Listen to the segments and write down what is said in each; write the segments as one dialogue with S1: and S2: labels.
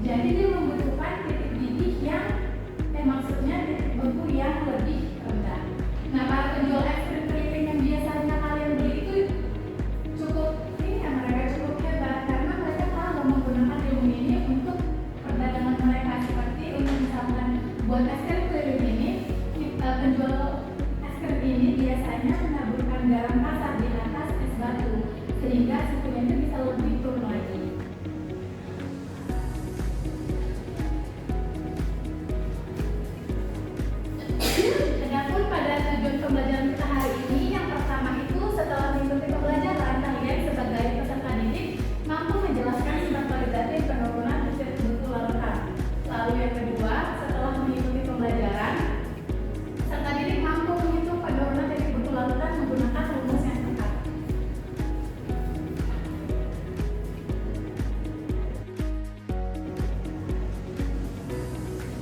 S1: Jadi dia membutuhkan titik didih yang maksudnya titik beku yang lebih rendah. Nah, para penjual es krim keliling yang biasanya kalian beli itu cukup mereka cukup hebat karena mereka tahu menggunakan ilmu ini untuk perdagangan mereka. Seperti untuk misalkan buat es krim keliling ini, penjual es krim ini biasanya menaburkan garam kasar di atas es batu sehingga suhunya itu bisa lebih turun lagi. Adapun pada tujuan pembelajaran kita hari ini, yang pertama itu setelah mengikuti pembelajaran, kalian sebagai peserta didik mampu menjelaskan sifat kualitatif penurunan titik beku larutan. Lalu yang kedua, setelah mengikuti pembelajaran, peserta didik mampu menghitung penurunan titik beku larutan menggunakan rumus yang tepat.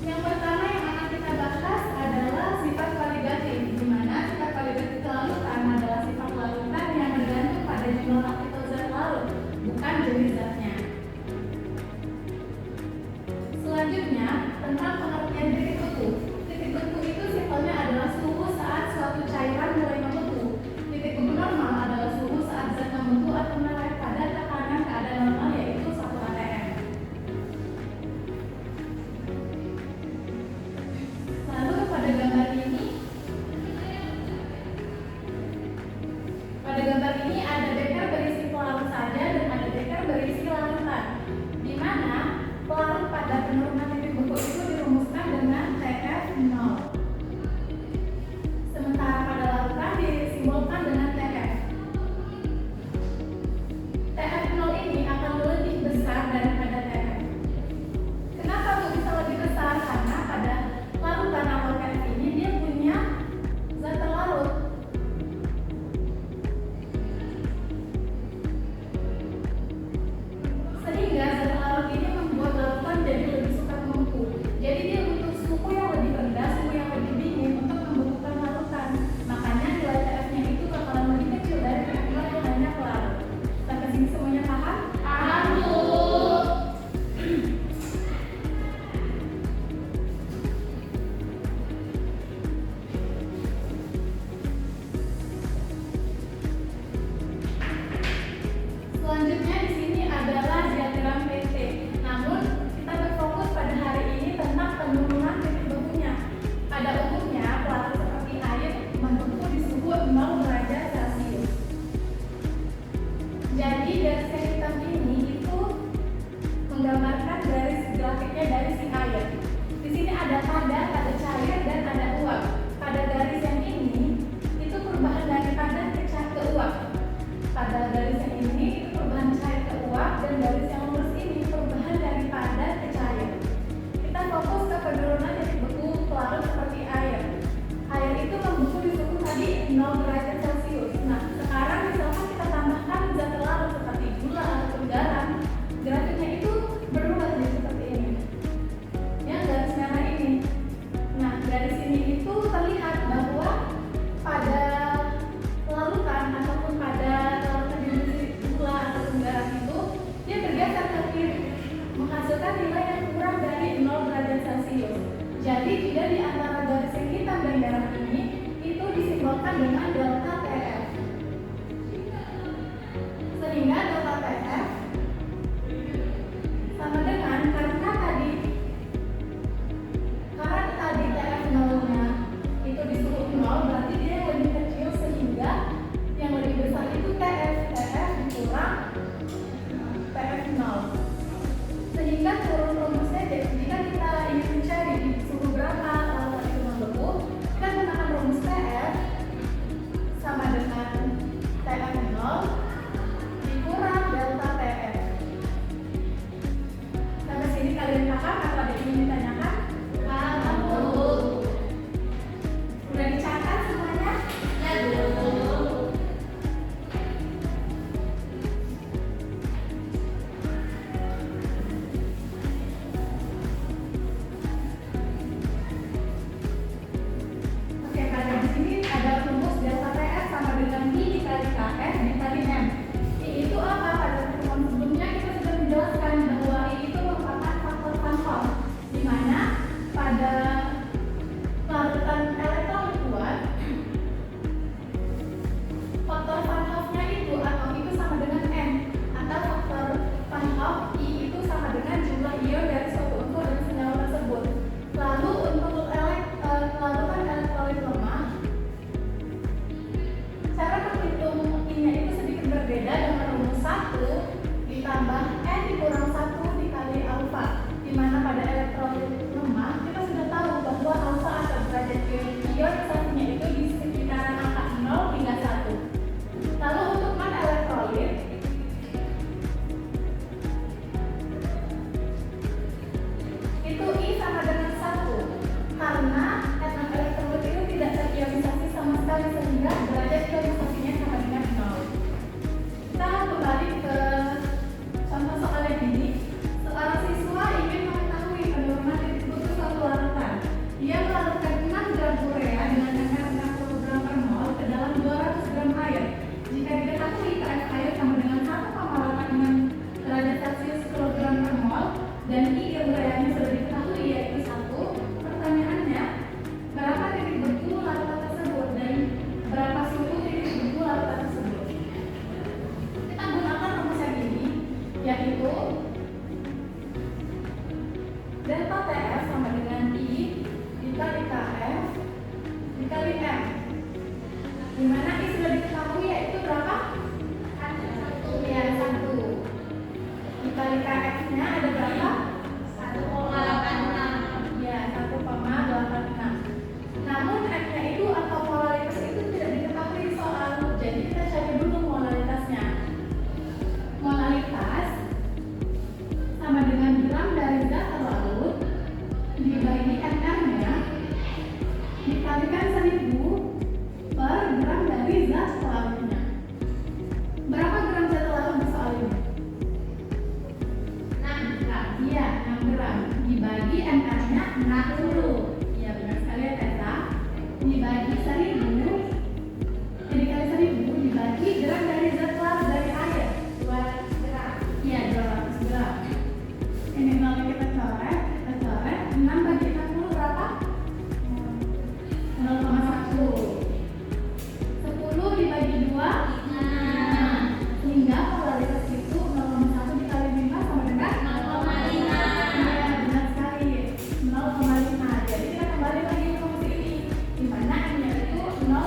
S1: Yang pertama yang akan kita bahas adalah sifat kualitatif, di mana sifat kualitatif larutan adalah sifat larutan yang bergantung pada jumlah partikel zat larut, bukan jenis zatnya. Selanjutnya, tentang pengertian titik beku. Titik beku itu simpelnya adalah suhu saat suatu cairan mulai membeku. Titik beku normal adalah suhu saat zat membeku atau meleleh pada tekanan keadaan normal, yaitu 1 atm. Lalu pada gambar ini ada beker berisi pelarut saja dan ada beker berisi larutan, di mana pelarut pada penurunan titik beku itu dirumuskan dengan TF0. Sementara pada larutan disimbolkan dengan TF. TF0 ini akan lebih besar daripada TF. Kenapa bisa lebih besar? Karena pada larutan atau TF ini dia punya zat terlarut. Sehingga zat terlarut ini membuat larutan jadi lebih suka membeku. Jadi dia butuh suhu yang lebih rendah, suhu yang lebih dingin untuk membekukan larutan. Makanya nilai TF-nya itu bakalan lebih kecil dari TF0 yang hanya pelarut. Sampai sini semuanya paham? Paham, Bu. Selanjutnya di sini adalah diagram PT. Namun kita berfokus pada hari ini tentang penurunan titik bekunya. Pada umumnya pelarut seperti air membeku di suhu 0 derajat Celcius. Jadi garis yang hitam ini itu menggambarkan garis grafiknya dari si air. Di sini ada padat, ada cair, dan ada uap. Pada garis yang ini itu perubahan dari padat ke uap. Pada garis yang ini itu perubahan cair ke uap, dan garis yang lurus ini perubahan dari padat ke cair. Kita fokus ke penurunan titik beku pelarut seperti air. Air itu membeku di suhu tadi 0 derajat Celcius. Nah, sekarang misalkan kita tambahkan zat terlarut seperti gula atau garam, grafiknya itu berubah jadi seperti ini. Yang garis merah ini. Nah, garis ini itu terlihat bahwa pada larutan ataupun pada larutan industri gula atau garam itu dia bergeser ke kiri, menghasilkan nilai yang kurang dari 0 derajat Celcius. Jadi tidak di antara garis yang hitam dan merah ini itu disimbolkan dengan delta Delta TF sama dengan I dikali KF dikali M. Dimana I sudah diketahui yaitu berapa? 1. Ya, 1. Dikali KF-nya ada berapa? 1,86. Ya, 1,86. Namun M-nya itu atau molaritas itu tidak diketahui di soal. Jadi kita cari dulu molaritasnya. Molaritas sama dengan gram dari zat terlarut dibagi mm-nya dikalikan 1000 per gram dari zat terlarutnya. Berapa gram zat terlarut di soal ini? 6 gram. Iya, 6 gram. Dibagi mm-nya 60. Iya, benar sekali ya Tessa. Dibagi 1000 dikali 1000 dibagi gram dari zat terlarut dari air 200 gram. Iya, 200 gram. Ini kalau kita coret 6 bagi 60 berapa? 0,1. 10 dibagi 2 sehingga molaritas itu 0,1 dikali 5 sama dengan 0,5. Ya, benar sekali, 0,5. Jadi kita kembali lagi ke rumus ini, di mana M-nya itu 0,5.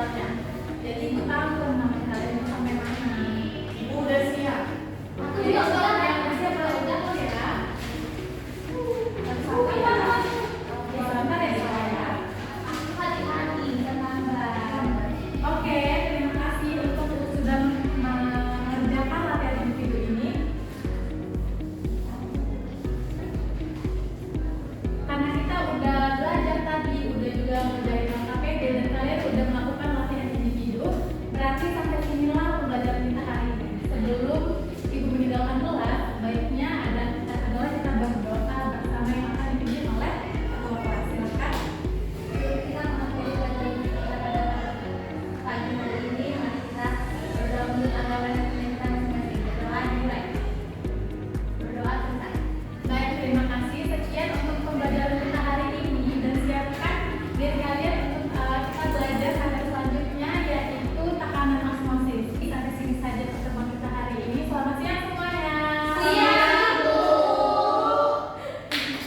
S1: jaraknya. Jadi ibu tahu tuh namanya kalian itu sampai mana. Ibu udah siap.
S2: Aku juga sekarang